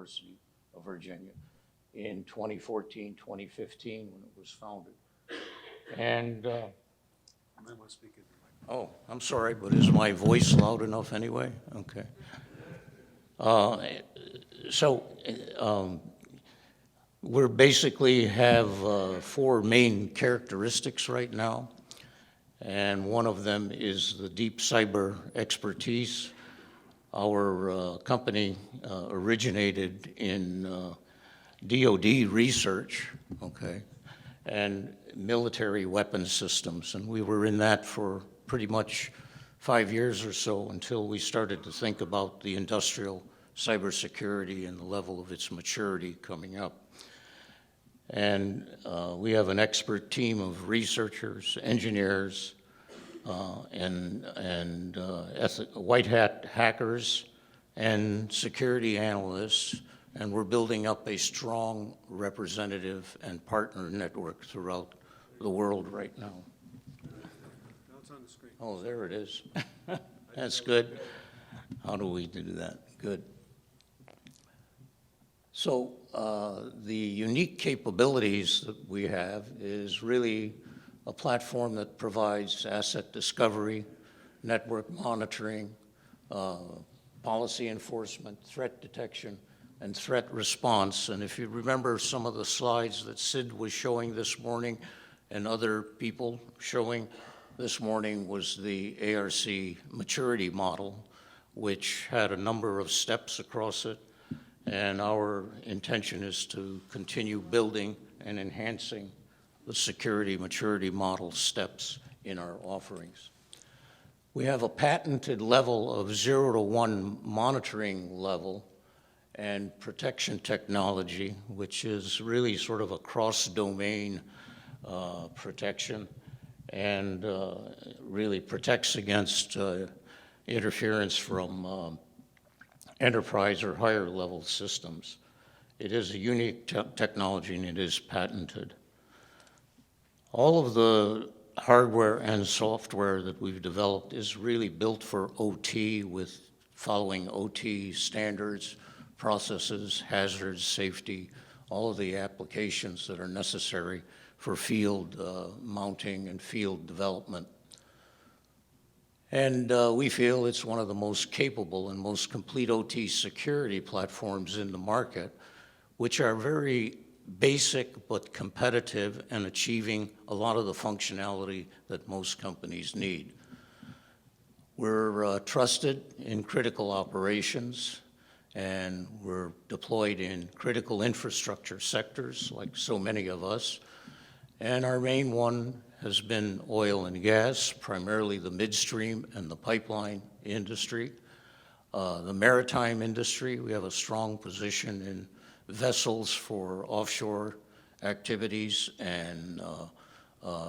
University of Virginia in 2014, 2015 when it was founded. And You might want to speak in the oh, I'm sorry, but is my voice loud enough anyway? Okay. We basically have four main characteristics right now, and one of them is the deep cyber expertise. Our company originated in DoD research, okay, and military weapons systems, and we were in that for pretty much 5 years or so until we started to think about the industrial cybersecurity and the level of its maturity coming up. And we have an expert team of researchers, engineers, and white hat hackers and security analysts, and we're building up a strong representative and partner network throughout the world right now. Now it's on the screen. Oh, there it is. That's good. How do we do that? Good. So the unique capabilities that we have is really a platform that provides asset discovery, network monitoring, policy enforcement, threat detection, and threat response. And if you remember some of the slides that Sid was showing this morning and other people showing this morning was the ARC maturity model, which had a number of steps across it. And our intention is to continue building and enhancing the security maturity model steps in our offerings. We have a patented level of 0 to 1 monitoring level and protection technology, which is really sort of a cross-domain protection and really protects against interference from enterprise or higher level systems. It is a unique technology and it is patented. All of the hardware and software that we've developed is really built for OT with following OT standards, processes, hazards, safety, all of the applications that are necessary for field mounting and field development. And we feel it's one of the most capable and most complete OT security platforms in the market, which are very basic but competitive and achieving a lot of the functionality that most companies need. We're trusted in critical operations, and we're deployed in critical infrastructure sectors, like so many of us. And our main one has been oil and gas, primarily the midstream and the pipeline industry. The maritime industry, we have a strong position in vessels for offshore activities and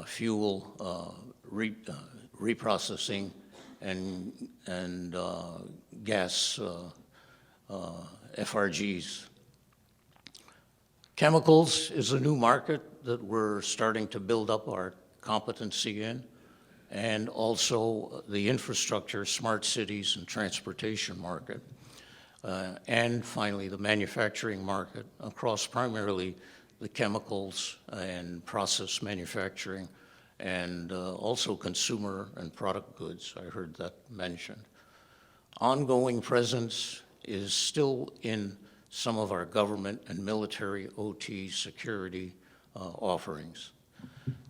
fuel reprocessing and gas FRGs. Chemicals is a new market that we're starting to build up our competency in, and also the infrastructure, smart cities, and transportation market. And finally, the manufacturing market across primarily the chemicals and process manufacturing, and also consumer and product goods. I heard that mentioned. Ongoing presence is still in some of our government and military OT security offerings.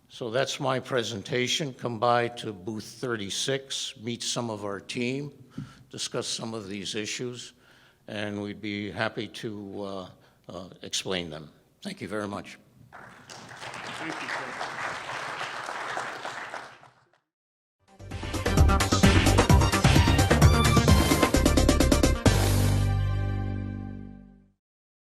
So that's my presentation. Come by to booth 36, meet some of our team, discuss some of these issues, and we'd be happy to explain them. Thank you very much. Thank you, Ted.